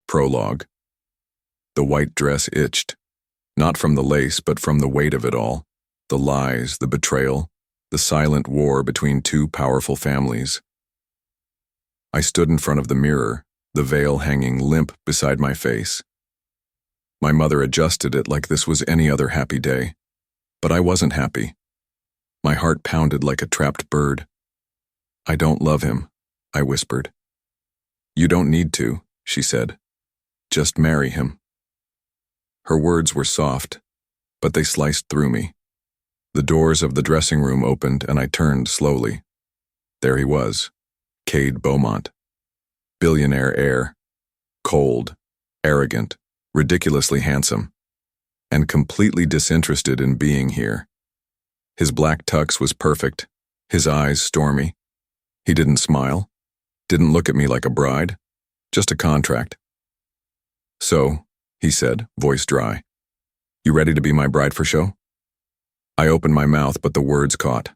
Prologue. The white dress itched, not from the lace but from the weight of it all, the lies, the betrayal, the silent war between two powerful families. I stood in front of the mirror, the veil hanging limp beside my face. My mother adjusted it like this was any other happy day, but I wasn't happy. My heart pounded like a trapped bird. "I don't love him," I whispered. "You don't need to," she said. "Just marry him." Her words were soft, but they sliced through me. The doors of the dressing room opened and I turned slowly. There he was, Kade Beaumont. Billionaire heir. Cold, arrogant, ridiculously handsome, and completely disinterested in being here. His black tux was perfect, his eyes stormy. He didn't smile, didn't look at me like a bride, just a contract. "So," he said, voice dry, "you ready to be my bride for show?" I opened my mouth, but the words caught.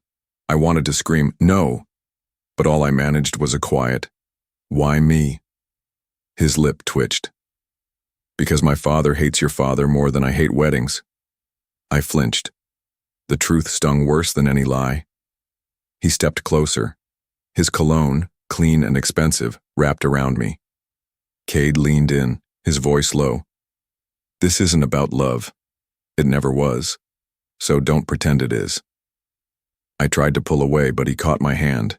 I wanted to scream, "No," but all I managed was a quiet, "Why me?" His lip twitched. "Because my father hates your father more than I hate weddings." I flinched. The truth stung worse than any lie. He stepped closer. His cologne, clean and expensive, wrapped around me. Kade leaned in, his voice low. "This isn't about love. It never was. So don't pretend it is." I tried to pull away, but he caught my hand.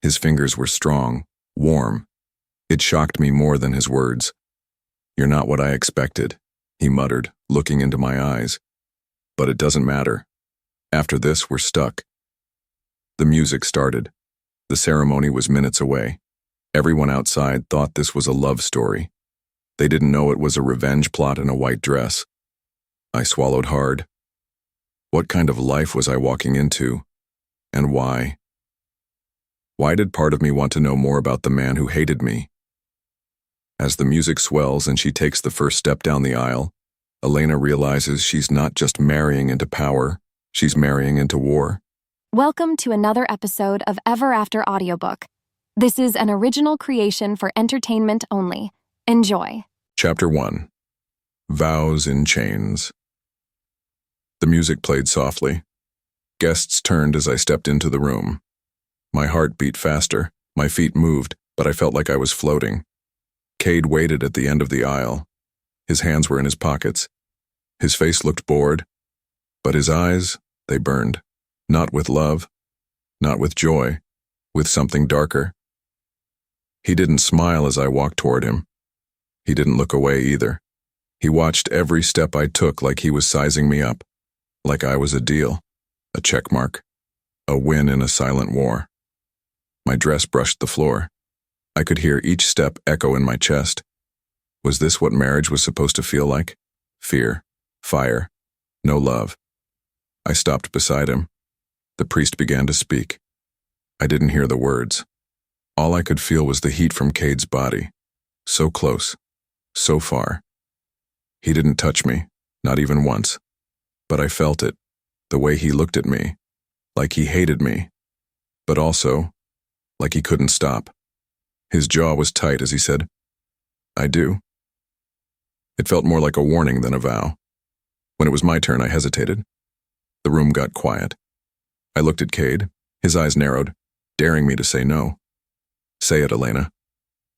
His fingers were strong, warm. It shocked me more than his words. "You're not what I expected," he muttered, looking into my eyes. "But it doesn't matter. After this, we're stuck." The music started. The ceremony was minutes away. Everyone outside thought this was a love story. They didn't know it was a revenge plot in a white dress. I swallowed hard. What kind of life was I walking into? And why? Why did part of me want to know more about the man who hated me? As the music swells and she takes the first step down the aisle, Elena realizes she's not just marrying into power, she's marrying into war. Welcome to another episode of Ever After Audiobook. This is an original creation for entertainment only. Enjoy. Chapter 1. Vows in Chains. The music played softly. Guests turned as I stepped into the room. My heart beat faster, my feet moved, but I felt like I was floating. Kade waited at the end of the aisle. His hands were in his pockets. His face looked bored, but his eyes, they burned. Not with love, not with joy, with something darker. He didn't smile as I walked toward him. He didn't look away either. He watched every step I took like he was sizing me up, like I was a deal, a check mark, a win in a silent war. My dress brushed the floor. I could hear each step echo in my chest. Was this what marriage was supposed to feel like? Fear, fire, no love. I stopped beside him. The priest began to speak. I didn't hear the words. All I could feel was the heat from Kade's body. So close, so far. He didn't touch me, not even once. But I felt it, the way he looked at me, like he hated me, but also like he couldn't stop. His jaw was tight as he said, "I do." It felt more like a warning than a vow. When it was my turn, I hesitated. The room got quiet. I looked at Kade, his eyes narrowed, daring me to say no. "Say it, Elena.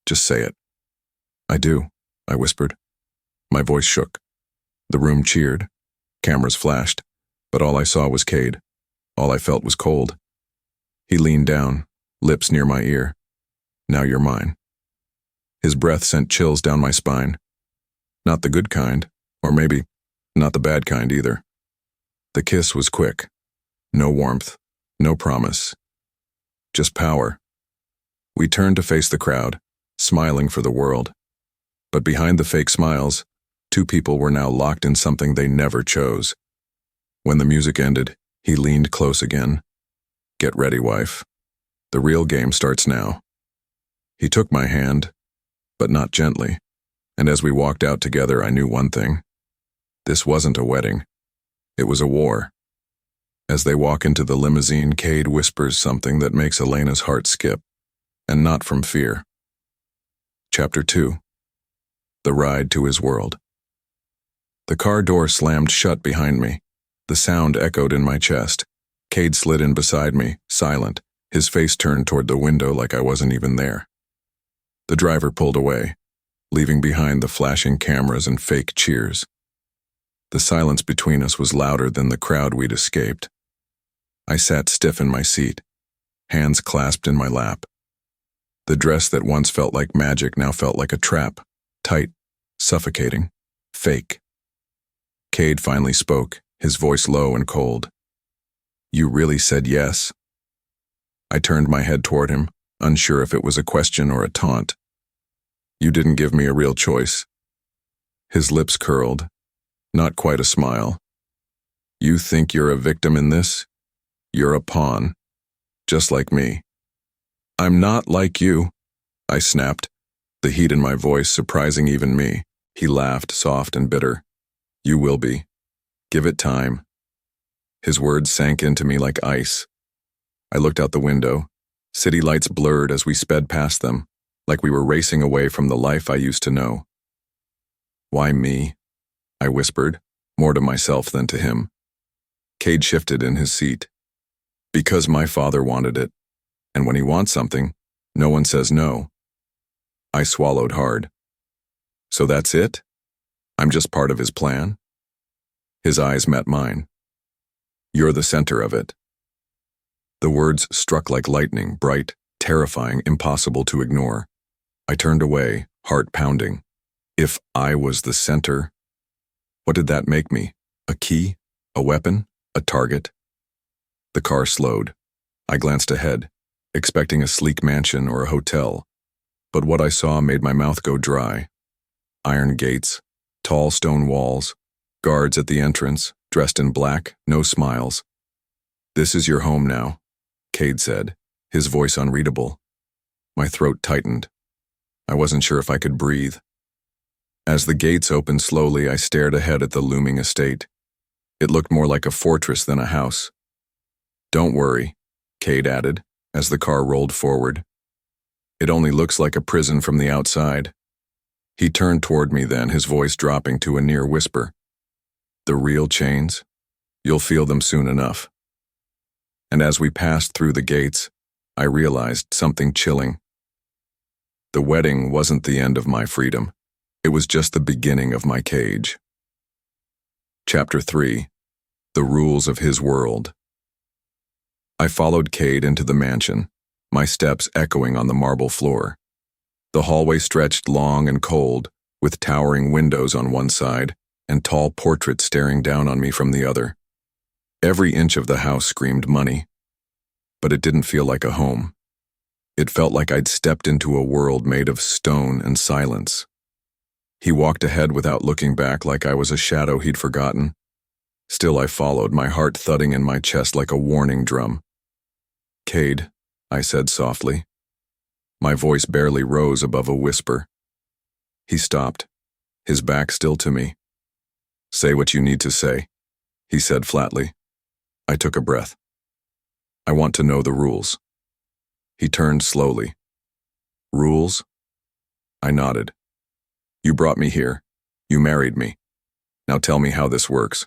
Just say it." "I do," I whispered. My voice shook. The room cheered. Cameras flashed, but all I saw was Kade. All I felt was cold. He leaned down, lips near my ear. "Now you're mine." His breath sent chills down my spine. Not the good kind, or maybe not the bad kind either. The kiss was quick. No warmth, no promise. Just power. We turned to face the crowd, smiling for the world. But behind the fake smiles, two people were now locked in something they never chose. When the music ended, he leaned close again. "Get ready, wife. The real game starts now." He took my hand, but not gently, and as we walked out together, I knew one thing. This wasn't a wedding. It was a war. As they walk into the limousine, Kade whispers something that makes Elena's heart skip, and not from fear. Chapter 2. the ride to his world. The car door slammed shut behind me. The sound echoed in my chest. Kade slid in beside me, silent, his face turned toward the window like I wasn't even there. The driver pulled away, leaving behind the flashing cameras and fake cheers. The silence between us was louder than the crowd we'd escaped. I sat stiff in my seat, hands clasped in my lap. The dress that once felt like magic now felt like a trap, tight, suffocating, fake. Kade finally spoke, his voice low and cold. "You really said yes?" I turned my head toward him, unsure if it was a question or a taunt. "You didn't give me a real choice." His lips curled, not quite a smile. "You think you're a victim in this? You're a pawn, just like me." "I'm not like you," I snapped, the heat in my voice surprising even me. He laughed, soft and bitter. "You will be. Give it time." His words sank into me like ice. I looked out the window. City lights blurred as we sped past them, like we were racing away from the life I used to know. "Why me?" I whispered, more to myself than to him. Kade shifted in his seat. "Because my father wanted it, and when he wants something, no one says no." I swallowed hard. "So that's it? I'm just part of his plan?" His eyes met mine. "You're the center of it." The words struck like lightning, bright, terrifying, impossible to ignore. I turned away, heart pounding. If I was the center, what did that make me? A key? A weapon? A target? The car slowed. I glanced ahead, expecting a sleek mansion or a hotel, but what I saw made my mouth go dry. Iron gates, tall stone walls, guards at the entrance, dressed in black, no smiles. "This is your home now," Kade said, his voice unreadable. My throat tightened. I wasn't sure if I could breathe. As the gates opened slowly, I stared ahead at the looming estate. It looked more like a fortress than a house. "Don't worry," Kade added, as the car rolled forward. "It only looks like a prison from the outside." He turned toward me then, his voice dropping to a near whisper. "The real chains? You'll feel them soon enough." And as we passed through the gates, I realized something chilling. The wedding wasn't the end of my freedom. It was just the beginning of my cage. Chapter 3. The Rules of His World. I followed Kade into the mansion, my steps echoing on the marble floor. The hallway stretched long and cold, with towering windows on one side and tall portraits staring down on me from the other. Every inch of the house screamed money, but it didn't feel like a home. It felt like I'd stepped into a world made of stone and silence. He walked ahead without looking back, like I was a shadow he'd forgotten. Still I followed, my heart thudding in my chest like a warning drum. "Kade," I said softly. My voice barely rose above a whisper. He stopped, his back still to me. "Say what you need to say," he said flatly. I took a breath. "I want to know the rules." He turned slowly. "Rules?" I nodded. "You brought me here. You married me. Now tell me how this works.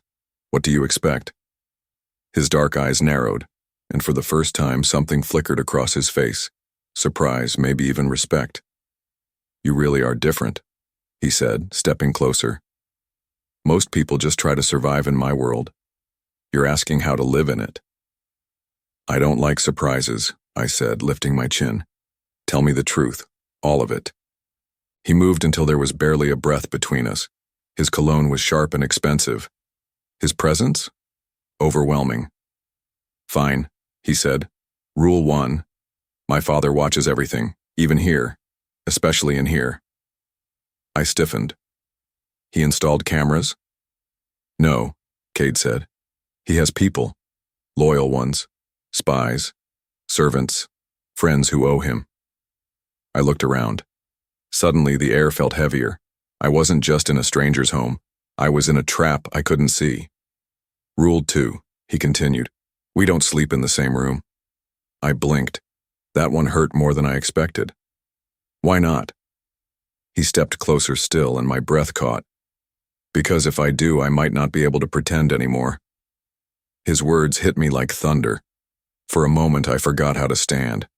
What do you expect?" His dark eyes narrowed, and for the first time something flickered across his face. Surprise, maybe even respect. "You really are different," he said, stepping closer. "Most people just try to survive in my world. You're asking how to live in it." "I don't like surprises," I said, lifting my chin. "Tell me the truth, all of it." He moved until there was barely a breath between us. His cologne was sharp and expensive. His presence? Overwhelming. "Fine," he said. "Rule 1. My father watches everything, even here, especially in here." I stiffened. "He installed cameras?" "No," Kade said. "He has people, loyal ones, spies, servants, friends who owe him." I looked around. Suddenly the air felt heavier. I wasn't just in a stranger's home. I was in a trap I couldn't see. "Rule 2, he continued. "We don't sleep in the same room." I blinked. That one hurt more than I expected. "Why not?" He stepped closer still, and my breath caught. Because if I do, I might not be able to pretend anymore. His words hit me like thunder. For a moment, I forgot how to stand.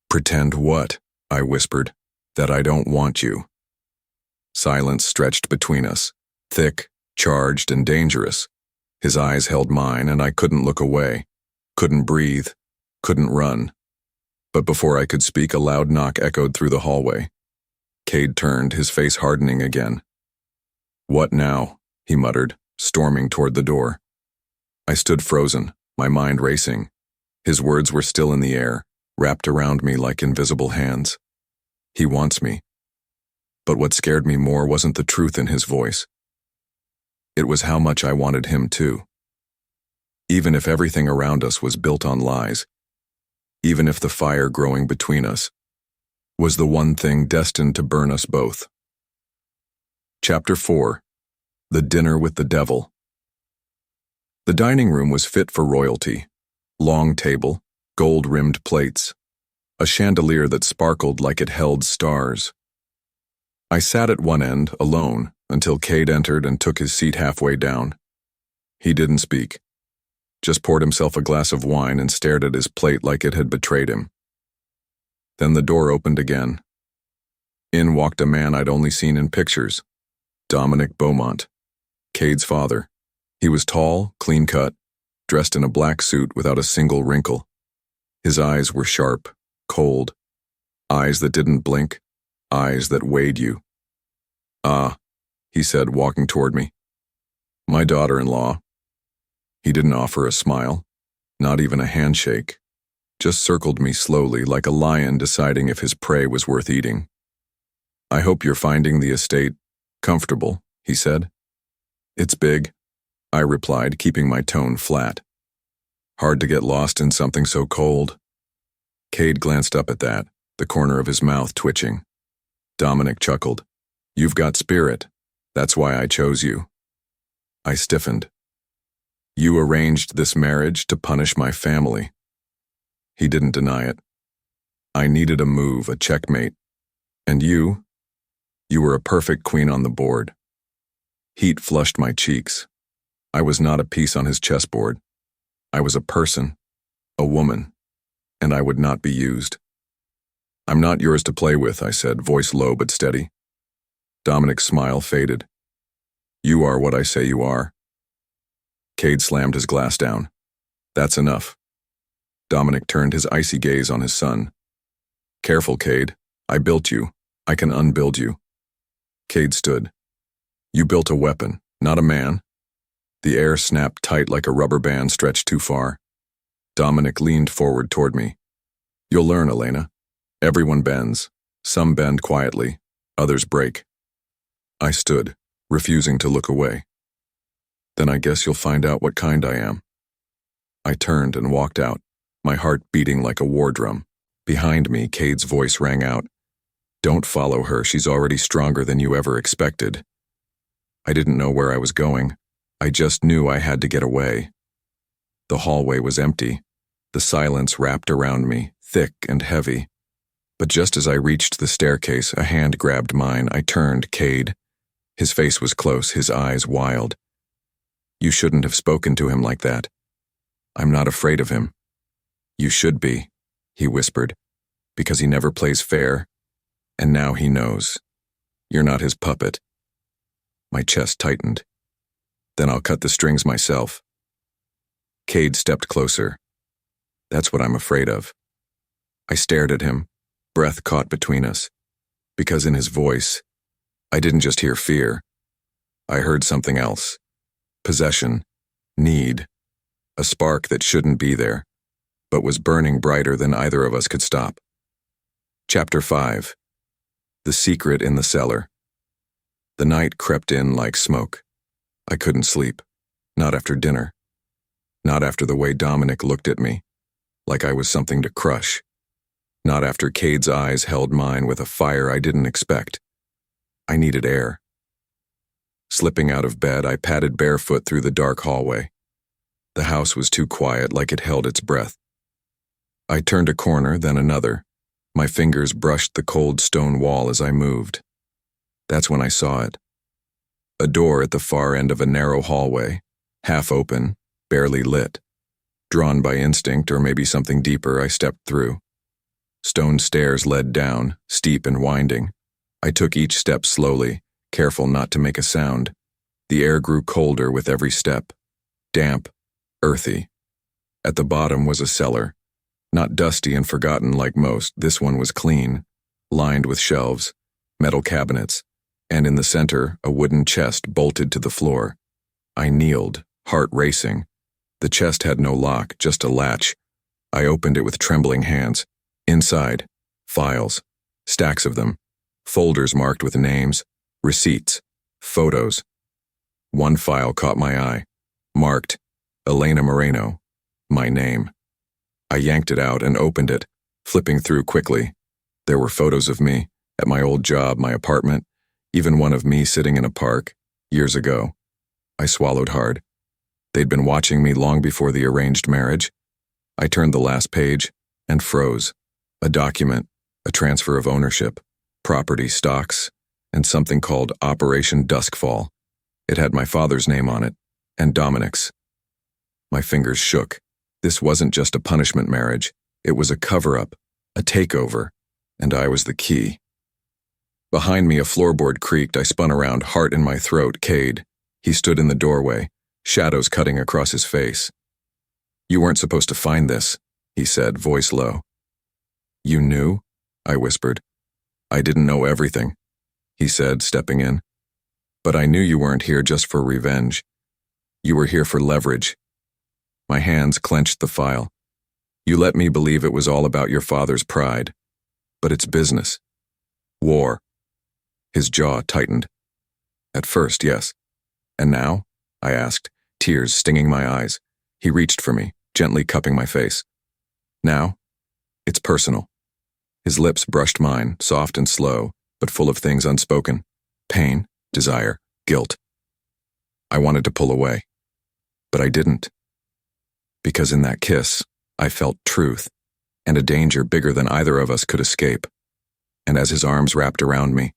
Pretend what? I whispered. That I don't want you. Silence stretched between us, thick, charged, and dangerous. His eyes held mine, and I couldn't look away, couldn't breathe, couldn't run. But before I could speak, a loud knock echoed through the hallway. Kade turned, his face hardening again. What now? He muttered, storming toward the door. I stood frozen, my mind racing. His words were still in the air, wrapped around me like invisible hands. He wants me. But what scared me more wasn't the truth in his voice. It was how much I wanted him too. Even if everything around us was built on lies, even if the fire growing between us was the one thing destined to burn us both. Chapter 4. The Dinner with the Devil. The dining room was fit for royalty. Long table, gold-rimmed plates, a chandelier that sparkled like it held stars. I sat at one end, alone, until Kade entered and took his seat halfway down. He didn't speak, just poured himself a glass of wine and stared at his plate like it had betrayed him. Then the door opened again. In walked a man I'd only seen in pictures, Kade Beaumont, Kade's father. He was tall, clean-cut, dressed in a black suit without a single wrinkle. His eyes were sharp, cold, eyes that didn't blink, eyes that weighed you. Ah, he said, walking toward me. My daughter-in-law. He didn't offer a smile, not even a handshake, just circled me slowly like a lion deciding if his prey was worth eating. I hope you're finding the estate comfortable, he said. It's big, I replied, keeping my tone flat. Hard to get lost in something so cold. Kade glanced up at that, the corner of his mouth twitching. Dominic chuckled. You've got spirit. That's why I chose you. I stiffened. You arranged this marriage to punish my family. He didn't deny it. I needed a move, a checkmate. And you were a perfect queen on the board. Heat flushed my cheeks. I was not a piece on his chessboard. I was a person, a woman, and I would not be used. I'm not yours to play with, I said, voice low but steady. Dominic's smile faded. You are what I say you are. Kade slammed his glass down. That's enough. Dominic turned his icy gaze on his son. Careful, Kade. I built you. I can unbuild you. Kade stood. You built a weapon, not a man. The air snapped tight like a rubber band stretched too far. Dominic leaned forward toward me. You'll learn, Elena. Everyone bends. Some bend quietly. Others break. I stood, refusing to look away. Then I guess you'll find out what kind I am. I turned and walked out, my heart beating like a war drum. Behind me, Kade's voice rang out. Don't follow her, she's already stronger than you ever expected. I didn't know where I was going. I just knew I had to get away. The hallway was empty. The silence wrapped around me, thick and heavy. But just as I reached the staircase, a hand grabbed mine. I turned, Kade. His face was close, his eyes wild. You shouldn't have spoken to him like that. I'm not afraid of him. You should be, he whispered, because he never plays fair. And now he knows. You're not his puppet. My chest tightened. Then I'll cut the strings myself. Kade stepped closer. That's what I'm afraid of. I stared at him, breath caught between us, because in his voice, I didn't just hear fear. I heard something else. Possession, need, a spark that shouldn't be there, but was burning brighter than either of us could stop. Chapter 5. The Secret in the Cellar. The night crept in like smoke. I couldn't sleep, not after dinner, not after the way Dominic looked at me, like I was something to crush, not after Kade's eyes held mine with a fire I didn't expect. I needed air. Slipping out of bed, I padded barefoot through the dark hallway. The house was too quiet, like it held its breath. I turned a corner, then another. My fingers brushed the cold stone wall as I moved. That's when I saw it. A door at the far end of a narrow hallway, half open, barely lit. Drawn by instinct or maybe something deeper, I stepped through. Stone stairs led down, steep and winding. I took each step slowly, careful not to make a sound. The air grew colder with every step. Damp, earthy. At the bottom was a cellar. Not dusty and forgotten like most, this one was clean, lined with shelves, metal cabinets, and in the center, a wooden chest bolted to the floor. I kneeled, heart racing. The chest had no lock, just a latch. I opened it with trembling hands. Inside, files, stacks of them, folders marked with names, receipts, photos. One file caught my eye, marked Elena Moreno, my name. I yanked it out and opened it, flipping through quickly. There were photos of me, at my old job, my apartment, even one of me sitting in a park, years ago. I swallowed hard. They'd been watching me long before the arranged marriage. I turned the last page and froze. A document, a transfer of ownership, property, stocks, and something called Operation Duskfall. It had my father's name on it, and Dominic's. My fingers shook. This wasn't just a punishment marriage. It was a cover-up, a takeover, and I was the key. Behind me, a floorboard creaked. I spun around, heart in my throat. Kade. He stood in the doorway, shadows cutting across his face. "You weren't supposed to find this," he said, voice low. "You knew?" I whispered. "I didn't know everything," he said, stepping in. "But I knew you weren't here just for revenge. You were here for leverage." My hands clenched the file. "You let me believe it was all about your father's pride. But it's business. War." His jaw tightened. "At first, yes. And now?" I asked, tears stinging my eyes. He reached for me, gently cupping my face. "Now? It's personal." His lips brushed mine, soft and slow, but full of things unspoken. Pain, desire, guilt. I wanted to pull away, but I didn't. Because in that kiss, I felt truth, and a danger bigger than either of us could escape. And as his arms wrapped around me,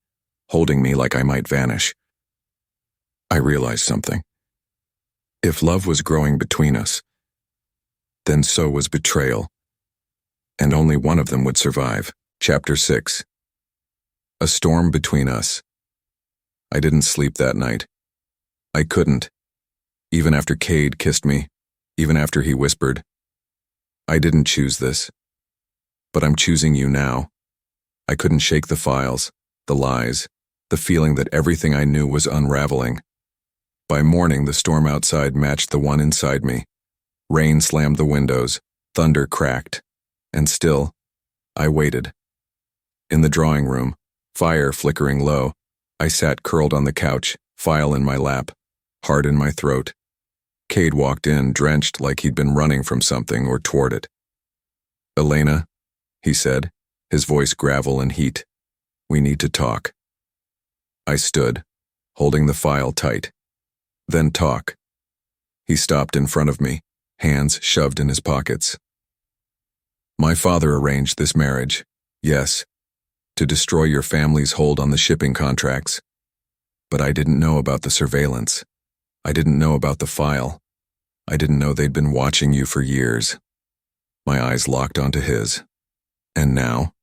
holding me like I might vanish, I realized something. If love was growing between us, then so was betrayal. And only one of them would survive. Chapter 6. A storm between us. I didn't sleep that night. I couldn't. Even after Kade kissed me, even after he whispered, "I didn't choose this. But I'm choosing you now." I couldn't shake the files, the lies, the feeling that everything I knew was unraveling. By morning, the storm outside matched the one inside me. Rain slammed the windows, thunder cracked, and still, I waited. In the drawing room, fire flickering low, I sat curled on the couch, file in my lap, heart in my throat. Kade walked in, drenched like he'd been running from something or toward it. "Elena," he said, his voice gravel and heat. "We need to talk." I stood, holding the file tight. "Then talk." He stopped in front of me, hands shoved in his pockets. "My father arranged this marriage, yes, to destroy your family's hold on the shipping contracts. But I didn't know about the surveillance. I didn't know about the file. I didn't know they'd been watching you for years." My eyes locked onto his. "And now?"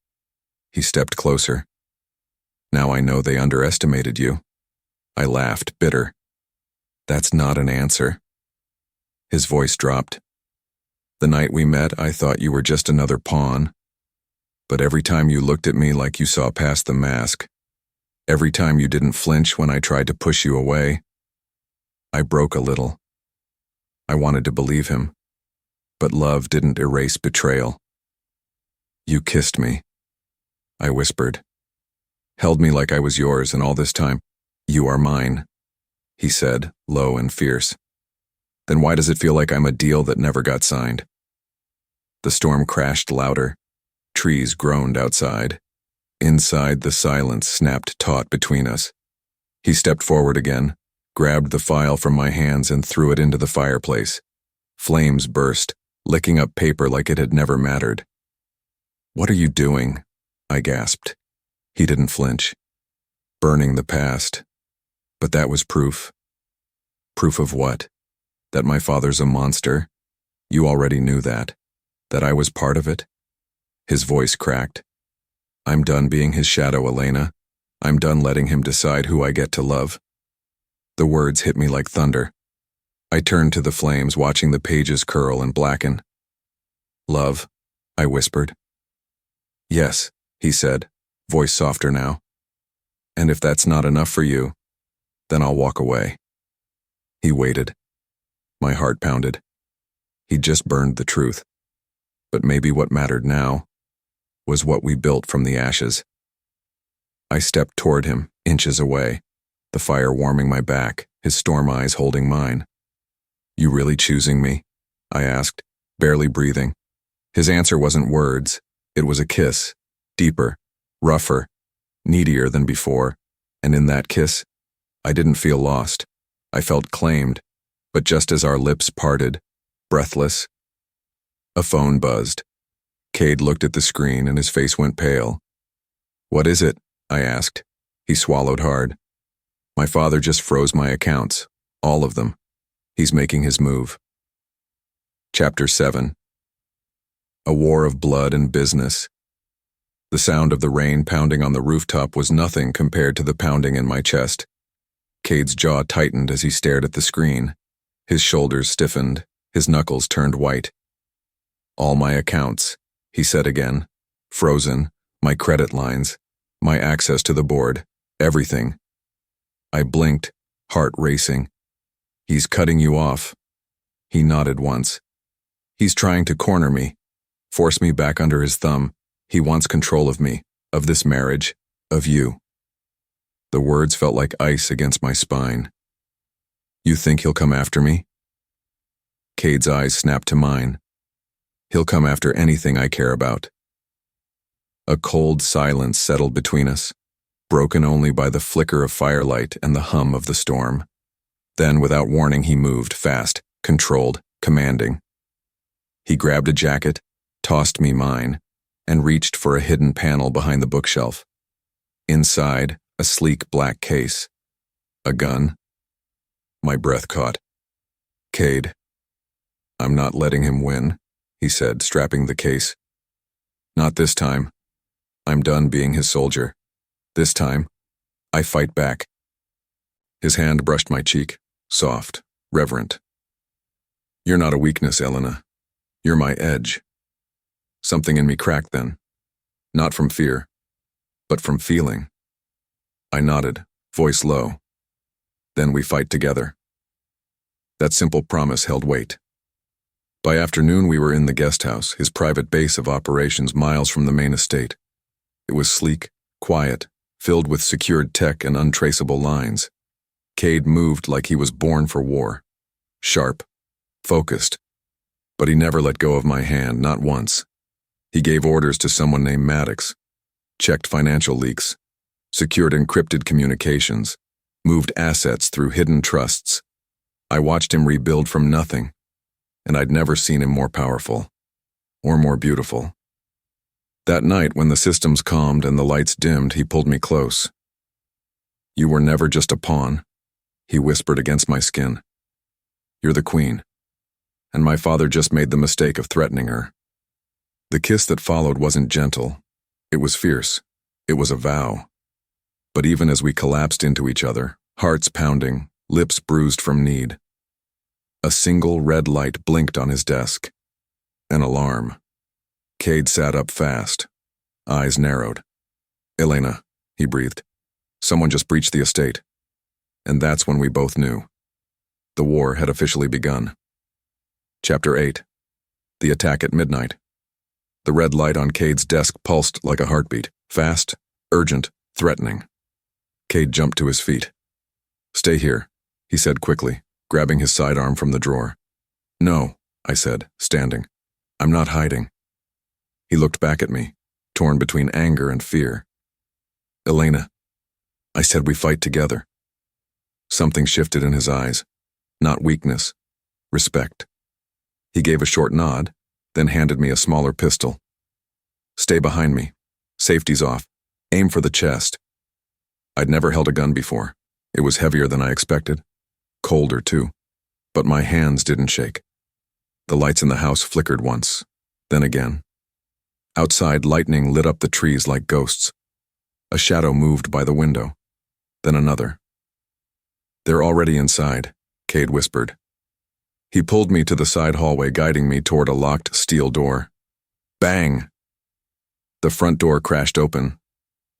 He stepped closer. "Now I know they underestimated you." I laughed, bitter. "That's not an answer." His voice dropped. "The night we met, I thought you were just another pawn. But every time you looked at me like you saw past the mask, every time you didn't flinch when I tried to push you away, I broke a little. I wanted to believe him, but love didn't erase betrayal. You kissed me," I whispered. "Held me like I was yours, and all this time, you are mine," he said, low and fierce. "Then why does it feel like I'm a deal that never got signed?" The storm crashed louder. Trees groaned outside. Inside, the silence snapped taut between us. He stepped forward again, grabbed the file from my hands and threw it into the fireplace. Flames burst, licking up paper like it had never mattered. "What are you doing?" I gasped. He didn't flinch. burning the past. But that was proof. Proof of what? That my father's a monster? You already knew that. That I was part of it? His voice cracked. I'm done being his shadow, Elena. I'm done letting him decide who I get to love. The words hit me like thunder. I turned to the flames, watching the pages curl and blacken. Love, I whispered. Yes, he said, voice softer now. And if that's not enough for you, then I'll walk away. He waited. My heart pounded. He'd just burned the truth. But maybe what mattered now was what we built from the ashes. I stepped toward him, inches away, the fire warming my back, his storm eyes holding mine. You really choosing me? I asked, barely breathing. His answer wasn't words. It was a kiss, deeper, rougher, needier than before, and in that kiss, I didn't feel lost. I felt claimed, but just as our lips parted, breathless, a phone buzzed. Kade looked at the screen and his face went pale. What is it? I asked. He swallowed hard. My father just froze my accounts, all of them. He's making his move. Chapter 7. A war of blood and business. The sound of the rain pounding on the rooftop was nothing compared to the pounding in my chest. Kade's jaw tightened as he stared at the screen. His shoulders stiffened, his knuckles turned white. All my accounts, he said again. Frozen, my credit lines, my access to the board, everything. I blinked, heart racing. He's cutting you off. He nodded once. He's trying to corner me, force me back under his thumb. He wants control of me, of this marriage, of you. The words felt like ice against my spine. You think he'll come after me? Kade's eyes snapped to mine. He'll come after anything I care about. A cold silence settled between us, broken only by the flicker of firelight and the hum of the storm. Then, without warning, he moved, fast, controlled, commanding. He grabbed a jacket, tossed me mine, and reached for a hidden panel behind the bookshelf. Inside, a sleek black case. A gun. My breath caught. Kade. I'm not letting him win, he said, strapping the case. Not this time. I'm done being his soldier. This time, I fight back. His hand brushed my cheek, soft, reverent. You're not a weakness, Elena. You're my edge. Something in me cracked then. Not from fear, but from feeling. I nodded, voice low. Then we fight together. That simple promise held weight. By afternoon, we were in the guest house, his private base of operations miles from the main estate. It was sleek, quiet, filled with secured tech and untraceable lines. Kade moved like he was born for war. Sharp, focused. But he never let go of my hand, not once. He gave orders to someone named Maddox, checked financial leaks, secured encrypted communications, moved assets through hidden trusts. I watched him rebuild from nothing, and I'd never seen him more powerful, or more beautiful. That night, when the systems calmed and the lights dimmed, he pulled me close. You were never just a pawn, he whispered against my skin. You're the queen, and my father just made the mistake of threatening her. The kiss that followed wasn't gentle. It was fierce. It was a vow. But even as we collapsed into each other, hearts pounding, lips bruised from need, a single red light blinked on his desk. An alarm. Kade sat up fast, eyes narrowed. Elena, he breathed. Someone just breached the estate. And that's when we both knew. The war had officially begun. Chapter 8. The attack at midnight. The red light on Kade's desk pulsed like a heartbeat, fast, urgent, threatening. Kade jumped to his feet. Stay here, he said quickly, grabbing his sidearm from the drawer. No, I said, standing. I'm not hiding. He looked back at me, torn between anger and fear. Elena, I said we fight together. Something shifted in his eyes. Not weakness, respect. He gave a short nod, then handed me a smaller pistol. Stay behind me. Safety's off. Aim for the chest. I'd never held a gun before. It was heavier than I expected. Colder, too. But my hands didn't shake. The lights in the house flickered once, then again. Outside, lightning lit up the trees like ghosts. A shadow moved by the window, then another. "They're already inside," Kade whispered. He pulled me to the side hallway, guiding me toward a locked steel door. Bang! The front door crashed open.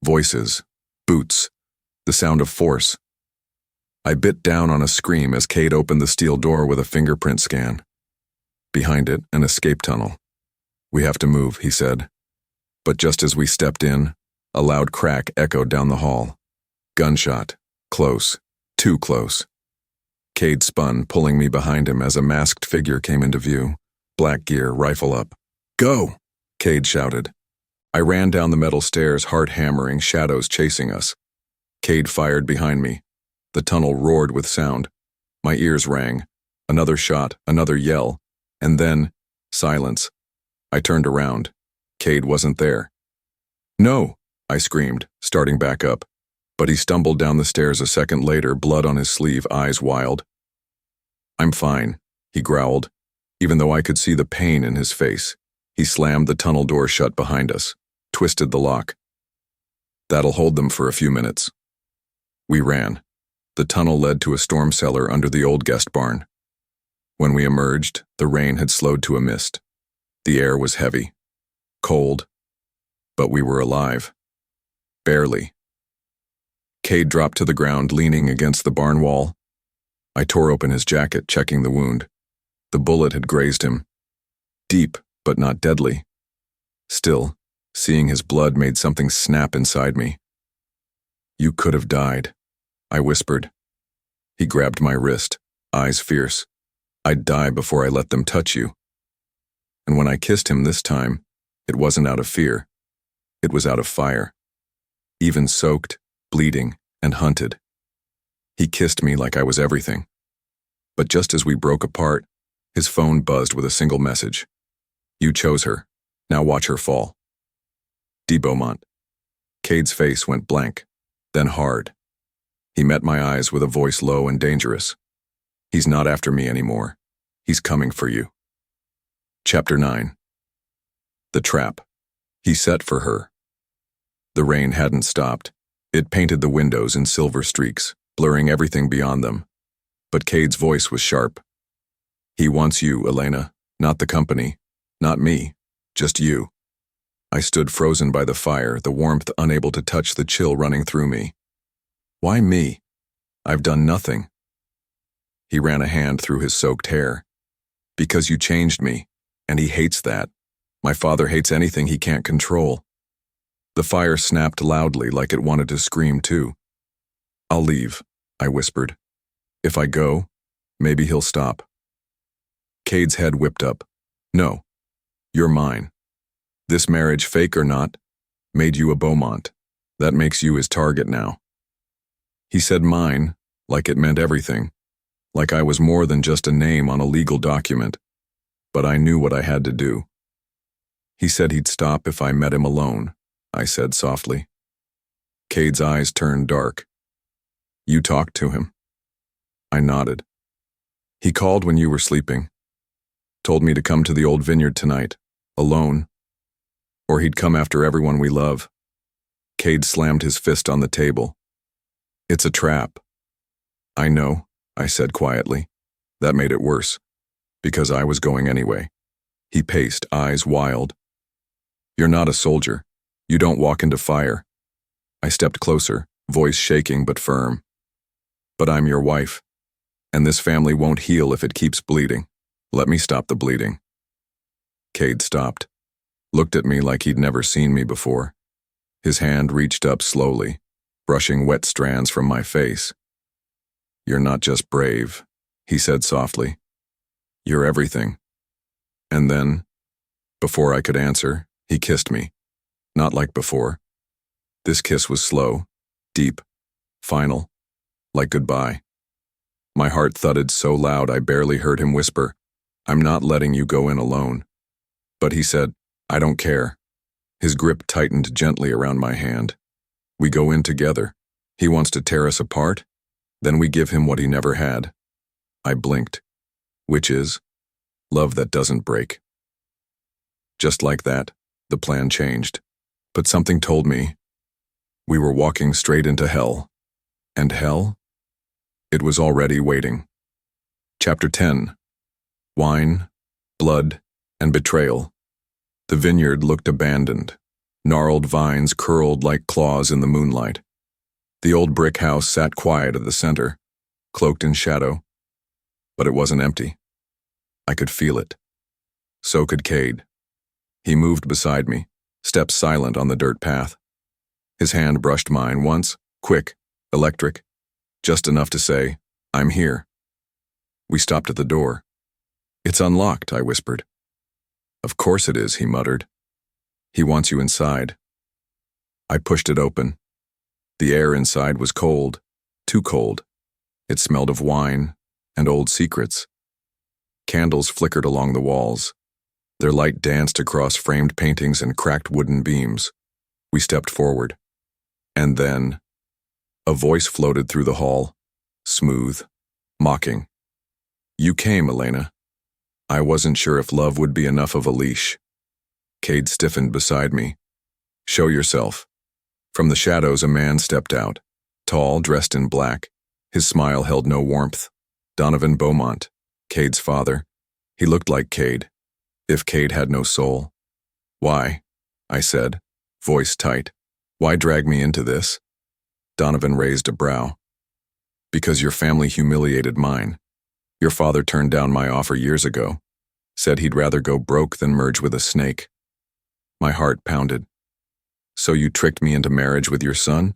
Voices, boots, the sound of force. I bit down on a scream as Kade opened the steel door with a fingerprint scan. Behind it, an escape tunnel. "We have to move," he said. But just as we stepped in, a loud crack echoed down the hall. Gunshot. Close. Too close. Kade spun, pulling me behind him as a masked figure came into view. Black gear, rifle up. "Go!" Kade shouted. I ran down the metal stairs, heart hammering, shadows chasing us. Kade fired behind me. The tunnel roared with sound. My ears rang. Another shot, another yell, and then silence. I turned around. Kade wasn't there. "No!" I screamed, starting back up. But he stumbled down the stairs a second later, blood on his sleeve, eyes wild. "I'm fine," he growled, even though I could see the pain in his face. He slammed the tunnel door shut behind us, twisted the lock. "That'll hold them for a few minutes." We ran. The tunnel led to a storm cellar under the old guest barn. When we emerged, the rain had slowed to a mist. The air was heavy, cold, but we were alive. Barely. Kade dropped to the ground, leaning against the barn wall. I tore open his jacket, checking the wound. The bullet had grazed him. Deep, but not deadly. Still, seeing his blood made something snap inside me. "You could have died," I whispered. He grabbed my wrist, eyes fierce. "I'd die before I let them touch you." And when I kissed him this time, it wasn't out of fear. It was out of fire. Even soaked, bleeding, and hunted. He kissed me like I was everything. But just as we broke apart, his phone buzzed with a single message. "You chose her. Now watch her fall." Kade Beaumont. Kade's face went blank, then hard. He met my eyes with a voice low and dangerous. "He's not after me anymore. He's coming for you." Chapter 9. The trap. He set for her. The rain hadn't stopped. It painted the windows in silver streaks, blurring everything beyond them. But Kade's voice was sharp. "He wants you, Elena, not the company, not me, just you." I stood frozen by the fire, the warmth unable to touch the chill running through me. "Why me? I've done nothing." He ran a hand through his soaked hair. "Because you changed me, and he hates that. My father hates anything he can't control." The fire snapped loudly like it wanted to scream too. "I'll leave," I whispered. "If I go, maybe he'll stop." Kade's head whipped up. "No, you're mine. This marriage, fake or not, made you a Beaumont. That makes you his target now." He said mine, like it meant everything, like I was more than just a name on a legal document. But I knew what I had to do. "He said he'd stop if I met him alone," I said softly. Kade's eyes turned dark. "You talked to him?" I nodded. "He called when you were sleeping. Told me to come to the old vineyard tonight, alone. Or he'd come after everyone we love." Kade slammed his fist on the table. "It's a trap." "I know," I said quietly. That made it worse, because I was going anyway. He paced, eyes wild. "You're not a soldier. You don't walk into fire." I stepped closer, voice shaking but firm. "But I'm your wife, and this family won't heal if it keeps bleeding. Let me stop the bleeding." Kade stopped, looked at me like he'd never seen me before. His hand reached up slowly, brushing wet strands from my face. "You're not just brave," he said softly. "You're everything." And then, before I could answer, he kissed me. Not like before. This kiss was slow, deep, final, like goodbye. My heart thudded so loud I barely heard him whisper, "I'm not letting you go in alone." But he said, "I don't care." His grip tightened gently around my hand. "We go in together," He wants to tear us apart? Then we give him what he never had. I blinked. Which is love that doesn't break. Just like that, the plan changed. But something told me we were walking straight into hell. And hell? It was already waiting. Chapter 10. Wine, blood, and betrayal. The vineyard looked abandoned. Gnarled vines curled like claws in the moonlight. The old brick house sat quiet at the center, cloaked in shadow. But it wasn't empty. I could feel it. So could Kade. He moved beside me, stepped silent on the dirt path. His hand brushed mine once, quick, electric, just enough to say, "I'm here." We stopped at the door. "It's unlocked," I whispered. "Of course it is," he muttered. "He wants you inside." I pushed it open. The air inside was cold, too cold. It smelled of wine and old secrets. Candles flickered along the walls. Their light danced across framed paintings and cracked wooden beams. We stepped forward. And then, a voice floated through the hall, smooth, mocking. "You came, Elena. I wasn't sure if love would be enough of a leash." Kade stiffened beside me. "Show yourself." From the shadows, a man stepped out, tall, dressed in black. His smile held no warmth. Kade Beaumont, Kade's father. He looked like Kade, if Kade had no soul. "Why?" I said, voice tight. "Why drag me into this?" Donovan raised a brow. "Because your family humiliated mine. Your father turned down my offer years ago. Said he'd rather go broke than merge with a snake." My heart pounded. "So you tricked me into marriage with your son?"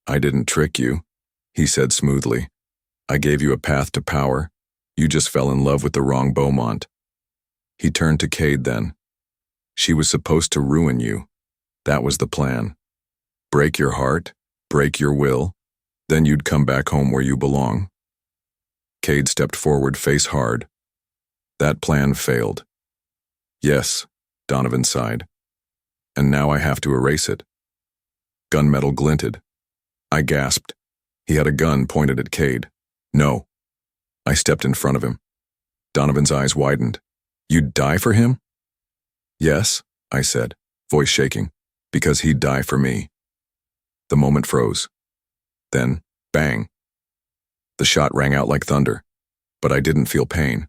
"I didn't trick you," he said smoothly. "I gave you a path to power. You just fell in love with the wrong Beaumont." He turned to Kade then. "She was supposed to ruin you. That was the plan. Break your heart, break your will, then you'd come back home where you belong." Kade stepped forward, face hard. "That plan failed." "Yes," Donovan sighed. "And now I have to erase it." Gunmetal glinted. I gasped. He had a gun pointed at Kade. "No." I stepped in front of him. Donovan's eyes widened. "You'd die for him?" "Yes," I said, voice shaking, "because he'd die for me." The moment froze. Then, bang. The shot rang out like thunder, but I didn't feel pain.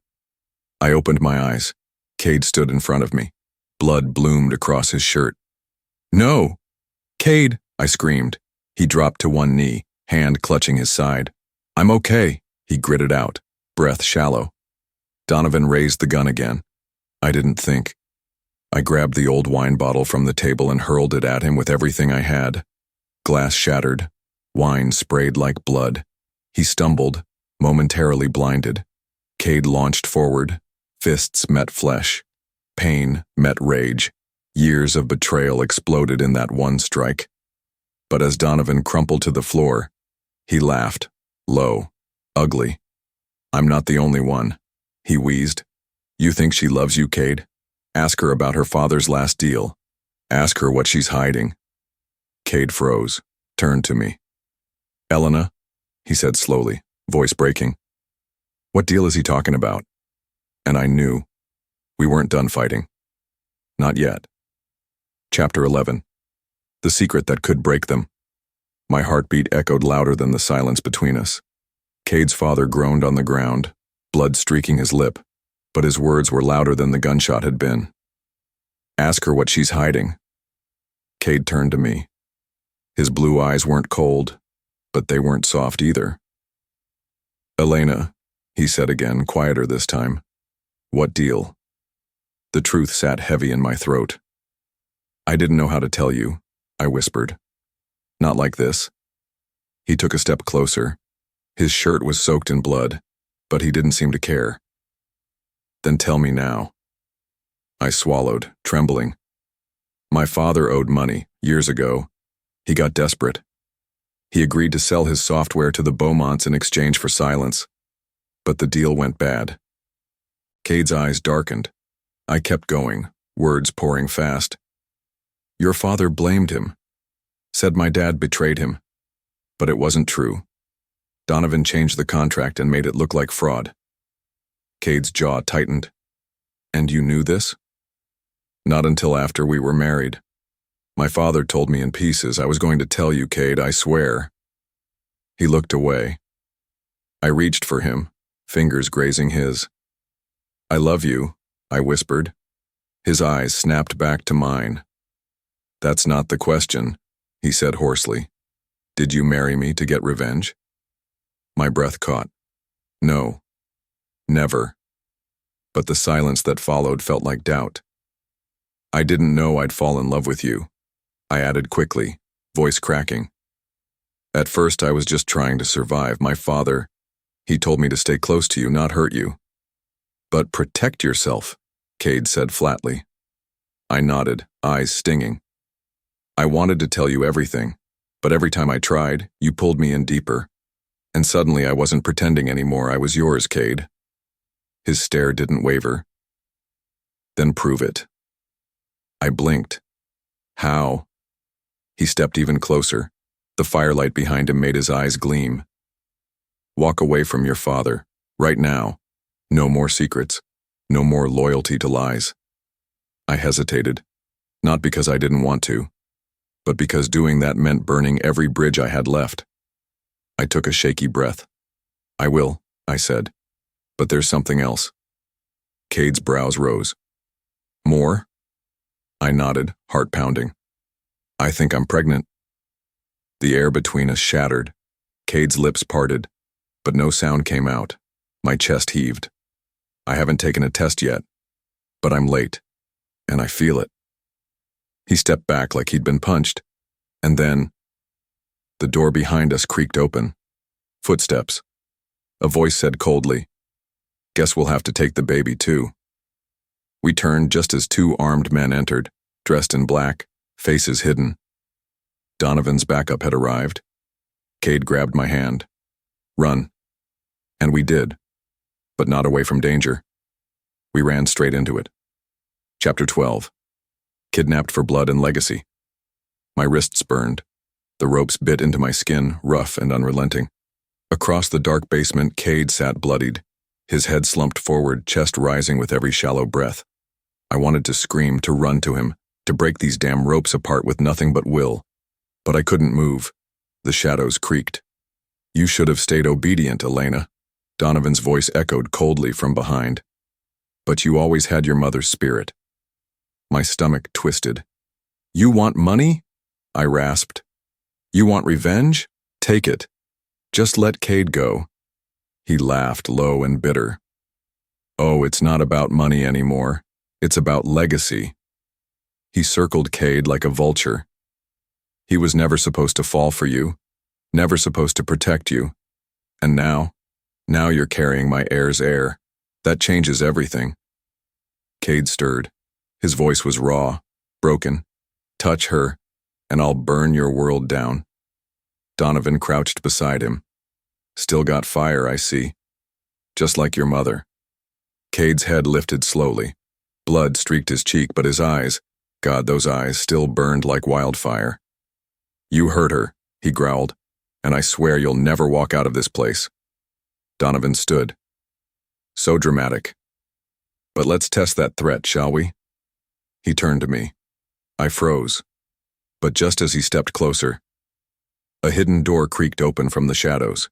I opened my eyes. Kade stood in front of me. Blood bloomed across his shirt. "No! Kade!" I screamed. He dropped to one knee, hand clutching his side. "I'm okay," he gritted out, breath shallow. Donovan raised the gun again. I didn't think. I grabbed the old wine bottle from the table and hurled it at him with everything I had. Glass shattered. Wine sprayed like blood. He stumbled, momentarily blinded. Kade launched forward. Fists met flesh. Pain met rage. Years of betrayal exploded in that one strike. But as Donovan crumpled to the floor, he laughed, low, ugly. "I'm not the only one," he wheezed. "You think she loves you, Kade? Ask her about her father's last deal. Ask her what she's hiding." Kade froze, turned to me. "Elena," he said slowly, voice breaking. "What deal is he talking about?" And I knew. We weren't done fighting. Not yet. Chapter 11. The secret that could break them. My heartbeat echoed louder than the silence between us. Kade's father groaned on the ground, blood streaking his lip, but his words were louder than the gunshot had been. "Ask her what she's hiding." Kade turned to me. His blue eyes weren't cold, but they weren't soft either. "Elena," he said again, quieter this time. "What deal?" The truth sat heavy in my throat. "I didn't know how to tell you," I whispered. "Not like this." He took a step closer. His shirt was soaked in blood, but he didn't seem to care. "Then tell me now." I swallowed, trembling. My father owed money, years ago. He got desperate. He agreed to sell his software to the Beaumonts in exchange for silence. But the deal went bad. Kade's eyes darkened. I kept going, words pouring fast. "Your father blamed him. Said my dad betrayed him. But it wasn't true. Donovan changed the contract and made it look like fraud. Kade's jaw tightened. And you knew this? Not until after we were married. My father told me in pieces. I was going to tell you, Kade, I swear. He looked away. I reached for him, fingers grazing his. I love you, I whispered. His eyes snapped back to mine. That's not the question, he said hoarsely. Did you marry me to get revenge? My breath caught. No. Never. But the silence that followed felt like doubt. I didn't know I'd fall in love with you, I added quickly, voice cracking. At first I was just trying to survive. My father, he told me to stay close to you, not hurt you. But protect yourself, Kade said flatly. I nodded, eyes stinging. I wanted to tell you everything, but every time I tried, you pulled me in deeper. And suddenly I wasn't pretending anymore. I was yours, Kade. His stare didn't waver. Then prove it. I blinked. How? He stepped even closer. The firelight behind him made his eyes gleam. Walk away from your father, right now. No more secrets. No more loyalty to lies. I hesitated, not because I didn't want to, but because doing that meant burning every bridge I had left. I took a shaky breath. I will, I said. But there's something else. Kade's brows rose. More? I nodded, heart pounding. I think I'm pregnant. The air between us shattered. Kade's lips parted, but no sound came out. My chest heaved. I haven't taken a test yet, but I'm late, and I feel it. He stepped back like he'd been punched, and then the door behind us creaked open. Footsteps. A voice said coldly, "Guess we'll have to take the baby too." We turned just as two armed men entered, dressed in black, faces hidden. Donovan's backup had arrived. Kade grabbed my hand. Run. And we did, but not away from danger. We ran straight into it. Chapter 12. Kidnapped for blood and legacy. My wrists burned. The ropes bit into my skin, rough and unrelenting. Across the dark basement, Kade sat bloodied, his head slumped forward, chest rising with every shallow breath. I wanted to scream, to run to him, to break these damn ropes apart with nothing but will. But I couldn't move. The shadows creaked. You should have stayed obedient, Elena. Donovan's voice echoed coldly from behind. But you always had your mother's spirit. My stomach twisted. You want money? I rasped. You want revenge? Take it. Just let Kade go. He laughed, low and bitter. Oh, it's not about money anymore. It's about legacy. He circled Kade like a vulture. He was never supposed to fall for you, never supposed to protect you. And now you're carrying my heir's heir. That changes everything. Kade stirred. His voice was raw, broken. Touch her, and I'll burn your world down. Donovan crouched beside him. Still got fire, I see. Just like your mother. Kade's head lifted slowly. Blood streaked his cheek, but his eyes, God, those eyes, still burned like wildfire. You hurt her, he growled, and I swear you'll never walk out of this place. Donovan stood. So dramatic. But let's test that threat, shall we? He turned to me. I froze. But just as he stepped closer, a hidden door creaked open from the shadows.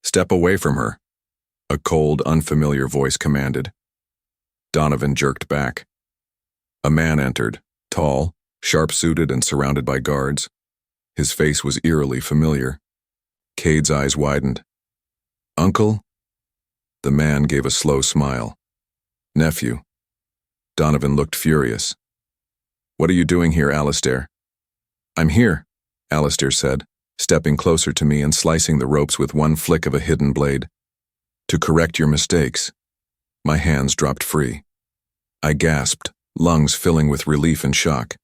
Step away from her, a cold, unfamiliar voice commanded. Donovan jerked back. A man entered, tall, sharp-suited and surrounded by guards. His face was eerily familiar. Kade's eyes widened. Uncle? The man gave a slow smile. Nephew. Donovan looked furious. What are you doing here, Alistair? I'm here, Alistair said, stepping closer to me and slicing the ropes with one flick of a hidden blade. To correct your mistakes. My hands dropped free. I gasped, lungs filling with relief and shock.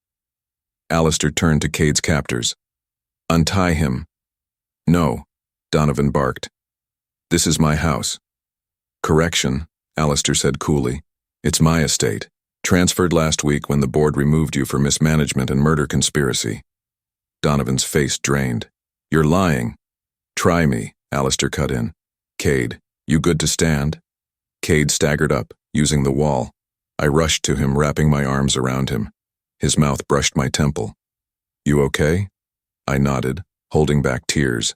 Alistair turned to Kade's captors. Untie him. No, Donovan barked. This is my house. Correction, Alistair said coolly. It's my estate. Transferred last week when the board removed you for mismanagement and murder conspiracy. Donovan's face drained. You're lying. Try me, Alistair cut in. Kade, you good to stand? Kade staggered up, using the wall. I rushed to him, wrapping my arms around him. His mouth brushed my temple. You okay? I nodded, holding back tears.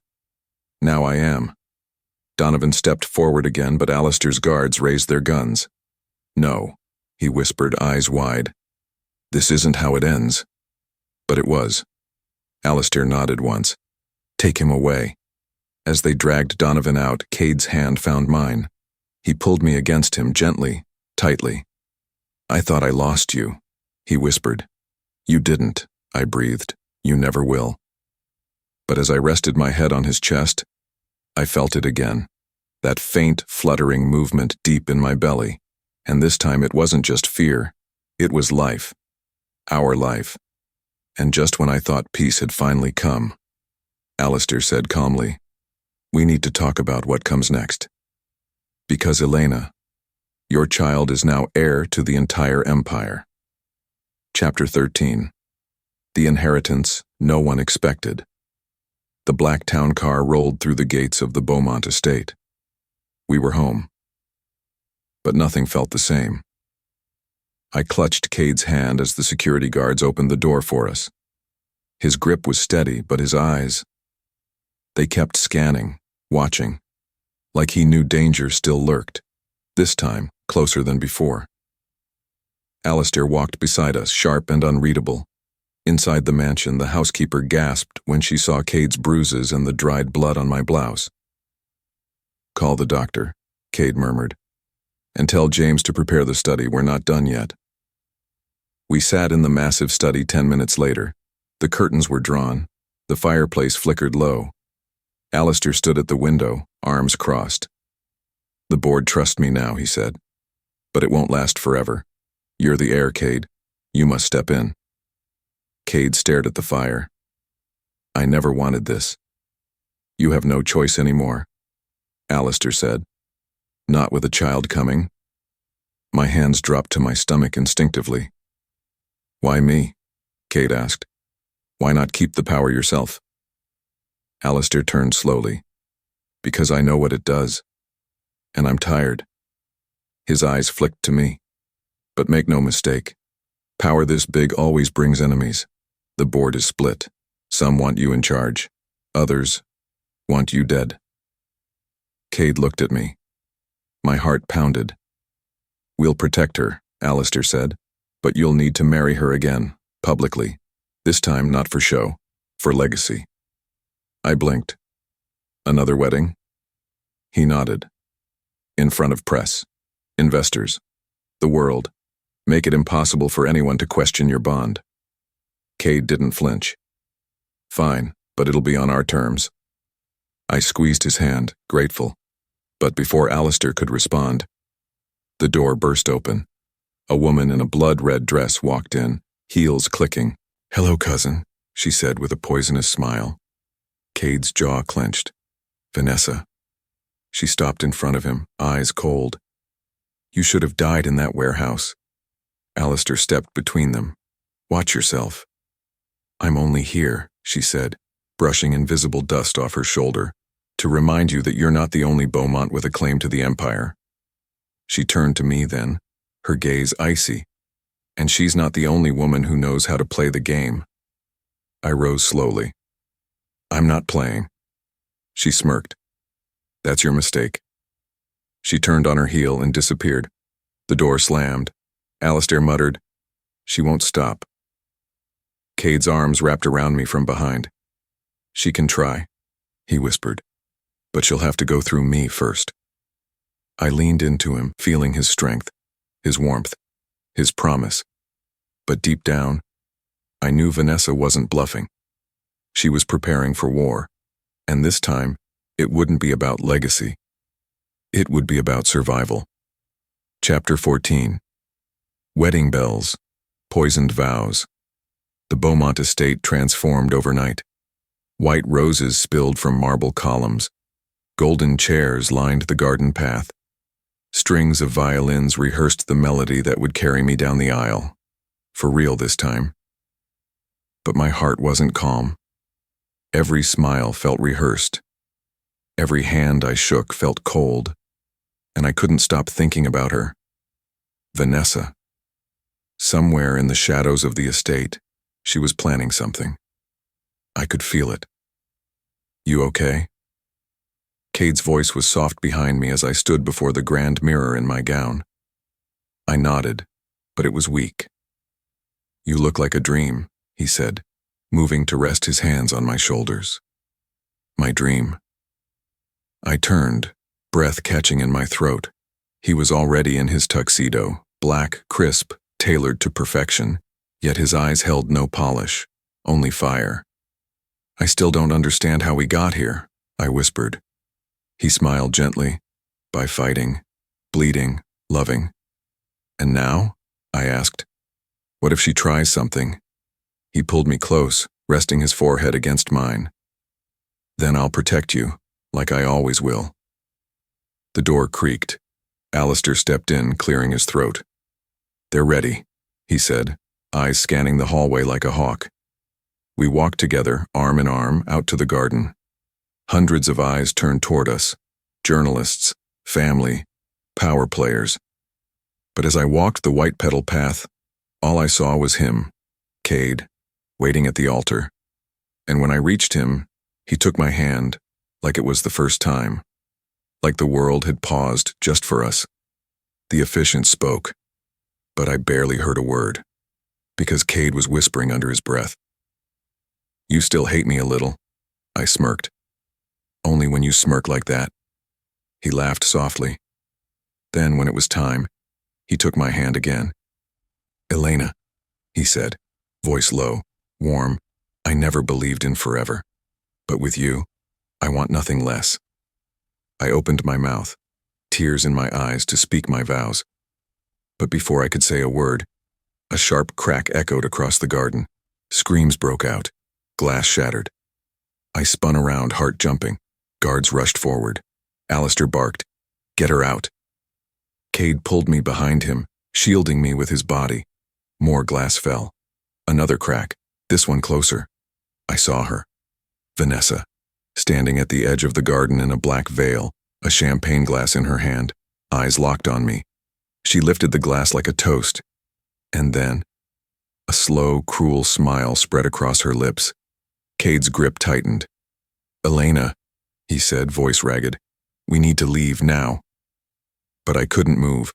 Now I am. Donovan stepped forward again, but Alistair's guards raised their guns. No, he whispered, eyes wide. This isn't how it ends. But it was. Alistair nodded once. Take him away. As they dragged Donovan out, Kade's hand found mine. He pulled me against him gently, tightly. I thought I lost you, he whispered. You didn't, I breathed. You never will. But as I rested my head on his chest, I felt it again. That faint, fluttering movement deep in my belly. And this time it wasn't just fear. It was life. Our life. And just when I thought peace had finally come, Alistair said calmly, we need to talk about what comes next. Because Elena, your child is now heir to the entire empire. Chapter 13. The inheritance no one expected. The black town car rolled through the gates of the Beaumont estate. We were home. But nothing felt the same. I clutched Kade's hand as the security guards opened the door for us. His grip was steady, but his eyes, they kept scanning, watching, like he knew danger still lurked, this time closer than before. Alistair walked beside us, sharp and unreadable. Inside the mansion, the housekeeper gasped when she saw Kade's bruises and the dried blood on my blouse. Call the doctor, Kade murmured, and tell James to prepare the study. We're not done yet. We sat in the massive study 10 minutes later. The curtains were drawn. The fireplace flickered low. Alistair stood at the window, arms crossed. The board trusts me now, he said. But it won't last forever. You're the heir, Kade. You must step in. Kade stared at the fire. I never wanted this. You have no choice anymore, Alistair said. Not with a child coming. My hands dropped to my stomach instinctively. Why me? Kade asked. Why not keep the power yourself? Alistair turned slowly. Because I know what it does. And I'm tired. His eyes flicked to me. But make no mistake. Power this big always brings enemies. The board is split. Some want you in charge. Others want you dead. Kade looked at me. My heart pounded. We'll protect her, Alistair said. But you'll need to marry her again, publicly. This time not for show, for legacy. I blinked. Another wedding? He nodded. In front of press, investors, the world. Make it impossible for anyone to question your bond. Kade didn't flinch. Fine, but it'll be on our terms. I squeezed his hand, grateful. But before Alistair could respond, the door burst open. A woman in a blood-red dress walked in, heels clicking. Hello, cousin, she said with a poisonous smile. Kade's jaw clenched. Vanessa. She stopped in front of him, eyes cold. You should have died in that warehouse. Alistair stepped between them. Watch yourself. I'm only here, she said, brushing invisible dust off her shoulder, to remind you that you're not the only Beaumont with a claim to the empire. She turned to me then, her gaze icy. And she's not the only woman who knows how to play the game. I rose slowly. I'm not playing. She smirked. That's your mistake. She turned on her heel and disappeared. The door slammed. Alistair muttered, She won't stop. Kade's arms wrapped around me from behind. She can try, he whispered, but she'll have to go through me first. I leaned into him, feeling his strength, his warmth, his promise. But deep down, I knew Vanessa wasn't bluffing. She was preparing for war, and this time, it wouldn't be about legacy. It would be about survival. Chapter 14. Wedding bells, poisoned vows. The Beaumont estate transformed overnight. White roses spilled from marble columns. Golden chairs lined the garden path. Strings of violins rehearsed the melody that would carry me down the aisle. For real this time. But my heart wasn't calm. Every smile felt rehearsed. Every hand I shook felt cold, and I couldn't stop thinking about her. Vanessa. Somewhere in the shadows of the estate, she was planning something. I could feel it. You okay? Kade's voice was soft behind me as I stood before the grand mirror in my gown. I nodded, but it was weak. You look like a dream, he said, moving to rest his hands on my shoulders. My dream. I turned, breath catching in my throat. He was already in his tuxedo, black, crisp, tailored to perfection, yet his eyes held no polish, only fire. I still don't understand how we got here, I whispered. He smiled gently. By fighting, bleeding, loving. And now? I asked. What if she tries something? He pulled me close, resting his forehead against mine. Then I'll protect you, like I always will. The door creaked. Alistair stepped in, clearing his throat. They're ready, he said, eyes scanning the hallway like a hawk. We walked together, arm in arm, out to the garden. Hundreds of eyes turned toward us, journalists, family, power players. But as I walked the white petal path, all I saw was him, Kade, waiting at the altar. And when I reached him, he took my hand, like it was the first time. Like the world had paused just for us. The officiant spoke, but I barely heard a word, because Kade was whispering under his breath. You still hate me a little, I smirked. Only when you smirk like that. He laughed softly. Then, when it was time, he took my hand again. Elena, he said, voice low, warm. I never believed in forever. But with you, I want nothing less. I opened my mouth, tears in my eyes to speak my vows. But before I could say a word, a sharp crack echoed across the garden. Screams broke out. Glass shattered. I spun around, heart jumping. Guards rushed forward. Alistair barked, "Get her out." Kade pulled me behind him, shielding me with his body. More glass fell. Another crack, this one closer. I saw her. Vanessa, standing at the edge of the garden in a black veil, a champagne glass in her hand, eyes locked on me. She lifted the glass like a toast. And then, a slow, cruel smile spread across her lips. Kade's grip tightened. Elena, he said, voice ragged, we need to leave now. But I couldn't move,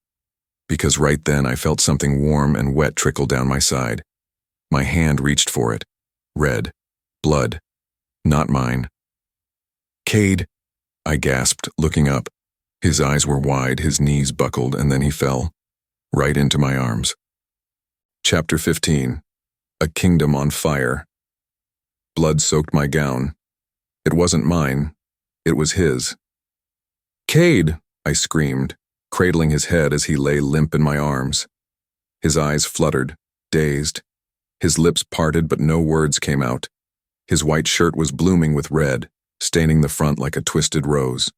because right then I felt something warm and wet trickle down my side. My hand reached for it. Red. Blood. Not mine. Kade, I gasped, looking up. His eyes were wide, his knees buckled, and then he fell, right into my arms. Chapter 15. A Kingdom on Fire. Blood soaked my gown. It wasn't mine. It was his. Kade, I screamed, cradling his head as he lay limp in my arms. His eyes fluttered, dazed. His lips parted, but no words came out. His white shirt was blooming with red, staining the front like a twisted rose.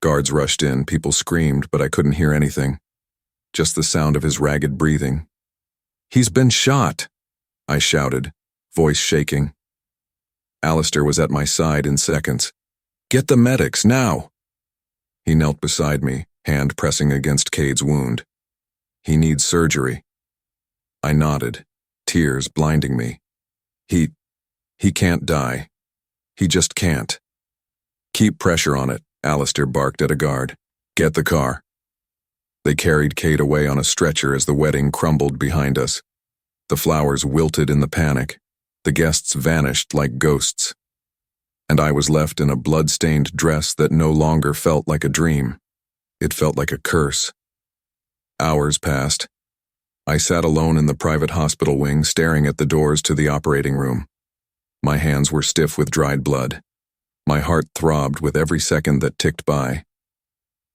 Guards rushed in, people screamed, but I couldn't hear anything. Just the sound of his ragged breathing. He's been shot, I shouted, voice shaking. Alistair was at my side in seconds. Get the medics, now! He knelt beside me, hand pressing against Kade's wound. He needs surgery. I nodded, tears blinding me. He can't die. He just can't. Keep pressure on it, Alistair barked at a guard. Get the car. They carried Kade away on a stretcher as the wedding crumbled behind us. The flowers wilted in the panic. The guests vanished like ghosts. And I was left in a blood-stained dress that no longer felt like a dream. It felt like a curse. Hours passed. I sat alone in the private hospital wing, staring at the doors to the operating room. My hands were stiff with dried blood. My heart throbbed with every second that ticked by.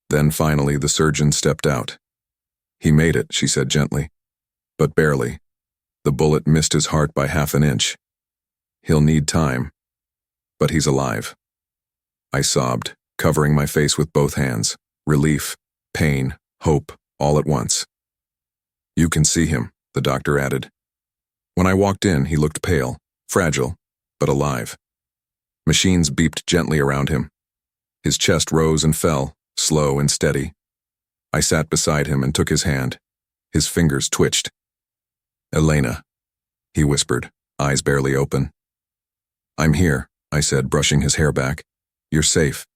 Then finally the surgeon stepped out. He made it, she said gently. But barely. The bullet missed his heart by half an inch. He'll need time. But he's alive. I sobbed, covering my face with both hands. Relief, pain, hope, all at once. You can see him, the doctor added. When I walked in, he looked pale, fragile, but alive. Machines beeped gently around him. His chest rose and fell, slow and steady. I sat beside him and took his hand. His fingers twitched. "Elena," he whispered, eyes barely open. "I'm here," I said, brushing his hair back. "You're safe."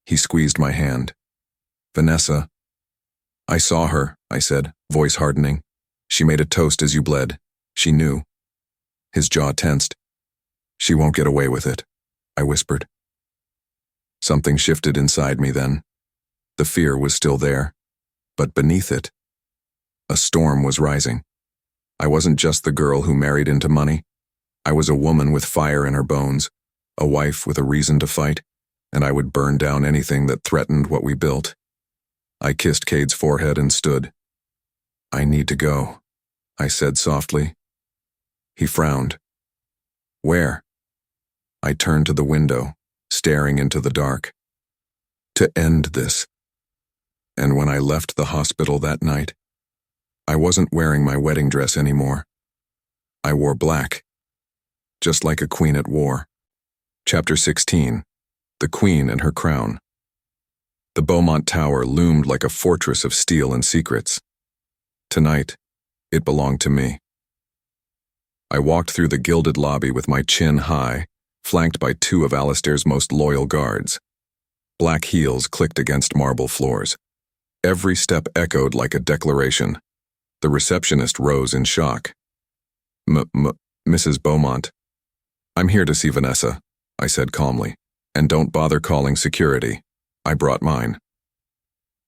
He squeezed my hand. "Vanessa." "I saw her," I said, voice hardening. "She made a toast as you bled. She knew." His jaw tensed. "She won't get away with it," I whispered. Something shifted inside me then. The fear was still there, but beneath it, a storm was rising. I wasn't just the girl who married into money. I was a woman with fire in her bones, a wife with a reason to fight, and I would burn down anything that threatened what we built. I kissed Kade's forehead and stood. "I need to go," I said softly. He frowned. "Where?" I turned to the window, staring into the dark. "To end this." And when I left the hospital that night, I wasn't wearing my wedding dress anymore. I wore black, just like a queen at war. Chapter 16. The Queen and Her Crown. The Beaumont Tower loomed like a fortress of steel and secrets. Tonight, it belonged to me. I walked through the gilded lobby with my chin high, flanked by two of Alistair's most loyal guards. Black heels clicked against marble floors. Every step echoed like a declaration. The receptionist rose in shock. "Mrs. Beaumont." "I'm here to see Vanessa," I said calmly. "And don't bother calling security. I brought mine."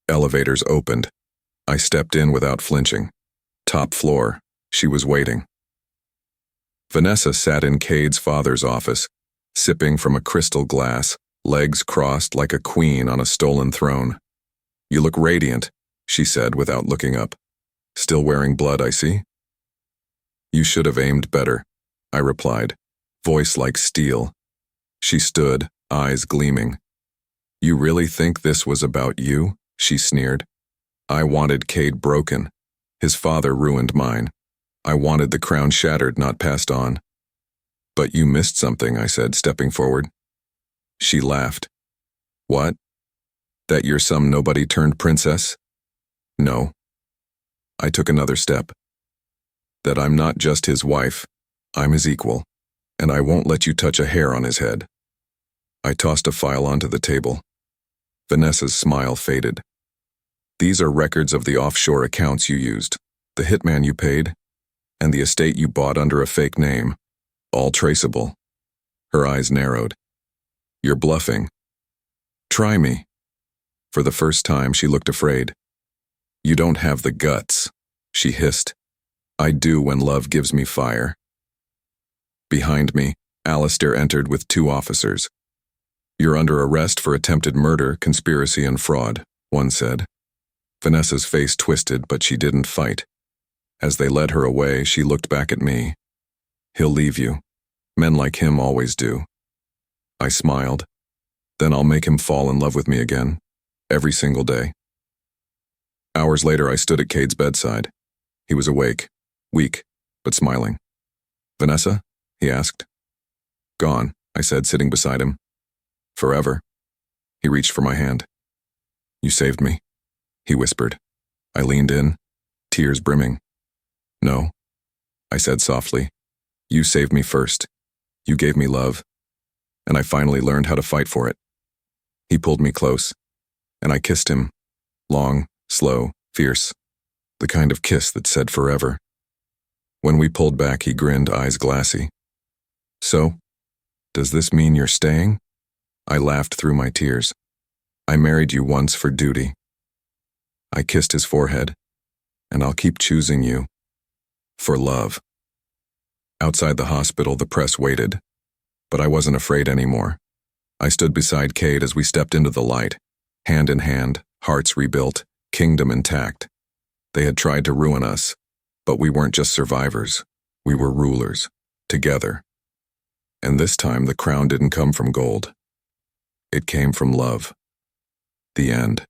Elevators opened. I stepped in without flinching. Top floor. She was waiting. Vanessa sat in Kade's father's office, sipping from a crystal glass, legs crossed like a queen on a stolen throne. "You look radiant," she said without looking up. "Still wearing blood, I see." "You should have aimed better," I replied, voice like steel. She stood, eyes gleaming. "You really think this was about you?" she sneered. "I wanted Kade broken. His father ruined mine. I wanted the crown shattered, not passed on." "But you missed something," I said, stepping forward. She laughed. "What? That you're some nobody-turned-princess?" "No." I took another step. "That I'm not just his wife, I'm his equal, and I won't let you touch a hair on his head." I tossed a file onto the table. Vanessa's smile faded. "These are records of the offshore accounts you used, the hitman you paid, and the estate you bought under a fake name, all traceable." Her eyes narrowed. "You're bluffing." "Try me." For the first time, she looked afraid. "You don't have the guts," she hissed. "I do when love gives me fire." Behind me, Alistair entered with two officers. "You're under arrest for attempted murder, conspiracy, and fraud," one said. Vanessa's face twisted, but she didn't fight. As they led her away, she looked back at me. "He'll leave you. Men like him always do." I smiled. "Then I'll make him fall in love with me again, every single day." Hours later, I stood at Kade's bedside. He was awake, weak, but smiling. "Vanessa?" he asked. "Gone," I said, sitting beside him. "Forever." He reached for my hand. "You saved me," he whispered. I leaned in, tears brimming. "No," I said softly. "You saved me first. You gave me love, and I finally learned how to fight for it." He pulled me close, and I kissed him, long, slow, fierce, the kind of kiss that said forever. When we pulled back, he grinned, eyes glassy. "So, does this mean you're staying?" I laughed through my tears. "I married you once for duty." I kissed his forehead, "And I'll keep choosing you for love." Outside the hospital, the press waited, but I wasn't afraid anymore. I stood beside Kade as we stepped into the light, hand in hand, hearts rebuilt, kingdom intact. They had tried to ruin us, but we weren't just survivors. We were rulers, together. And this time the crown didn't come from gold. It came from love. The end.